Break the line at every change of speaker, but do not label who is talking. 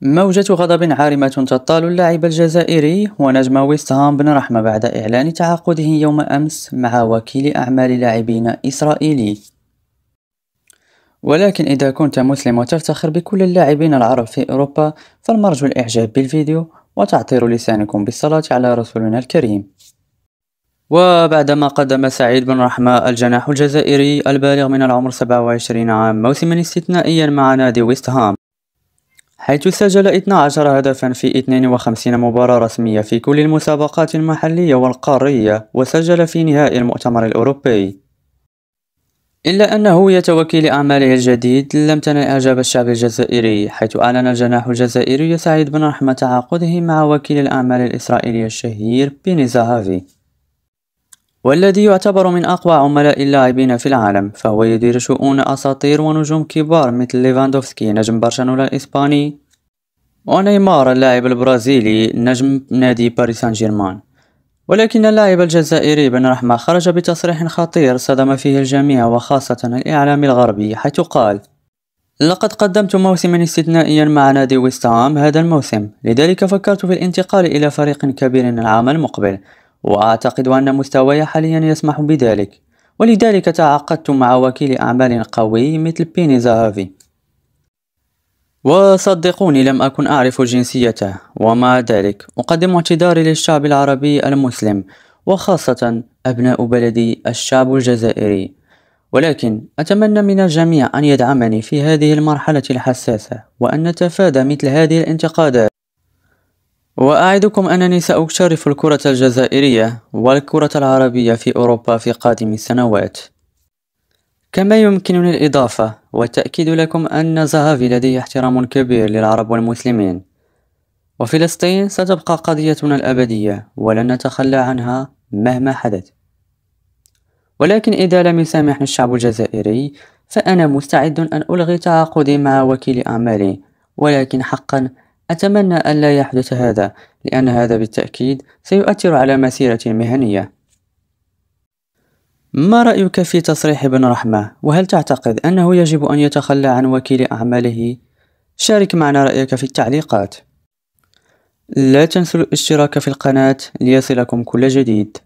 موجة غضب عارمة تطال اللاعب الجزائري ونجم ويست هام بن رحمة بعد إعلان تعاقده يوم أمس مع وكيل أعمال لاعبين إسرائيلي. ولكن إذا كنت مسلم وتفتخر بكل اللاعبين العرب في أوروبا فالمرجو الإعجاب بالفيديو وتعطير لسانكم بالصلاة على رسولنا الكريم. وبعدما قدم سعيد بن رحمة الجناح الجزائري البالغ من العمر 27 عام موسما استثنائيا مع نادي ويست هام، حيث سجل 12 هدفا في 52 مباراة رسمية في كل المسابقات المحلية والقارية، وسجل في نهائي المؤتمر الأوروبي. إلا أن هوية وكيل أعماله الجديد لم تنل إعجاب الشعب الجزائري، حيث أعلن الجناح الجزائري سعيد بن رحمة تعاقده مع وكيل الأعمال الإسرائيلي الشهير بيني زهافي، والذي يعتبر من أقوى عملاء اللاعبين في العالم، فهو يدير شؤون أساطير ونجوم كبار مثل ليفاندوفسكي نجم برشلونة الإسباني، ونيمار اللاعب البرازيلي نجم نادي باريس سان جيرمان. ولكن اللاعب الجزائري بن رحمة خرج بتصريح خطير صدم فيه الجميع وخاصة الإعلام الغربي، حيث قال: لقد قدمت موسما استثنائيا مع نادي ويست هام هذا الموسم، لذلك فكرت في الانتقال إلى فريق كبير العام المقبل، وأعتقد أن مستواي حاليا يسمح بذلك، ولذلك تعاقدت مع وكيل أعمال قوي مثل بيني زهافي. وصدقوني لم أكن أعرف جنسيته، ومع ذلك أقدم اعتذاري للشعب العربي المسلم وخاصة أبناء بلدي الشعب الجزائري، ولكن أتمنى من الجميع أن يدعمني في هذه المرحلة الحساسة وأن نتفادى مثل هذه الانتقادات، وأعدكم أنني سأشرف الكرة الجزائرية والكرة العربية في أوروبا في قادم السنوات. كما يمكنني الإضافة والتأكيد لكم أن زهافي لديه احترام كبير للعرب والمسلمين، وفلسطين ستبقى قضيتنا الأبدية ولن نتخلى عنها مهما حدث. ولكن إذا لم يسامحني الشعب الجزائري فأنا مستعد أن ألغي تعاقدي مع وكيل أعمالي، ولكن حقا أتمنى أن لا يحدث هذا، لأن هذا بالتأكيد سيؤثر على مسيرتي المهنية. ما رأيك في تصريح ابن رحمة؟ وهل تعتقد أنه يجب أن يتخلى عن وكيل أعماله؟ شارك معنا رأيك في التعليقات. لا تنسوا الاشتراك في القناة ليصلكم كل جديد.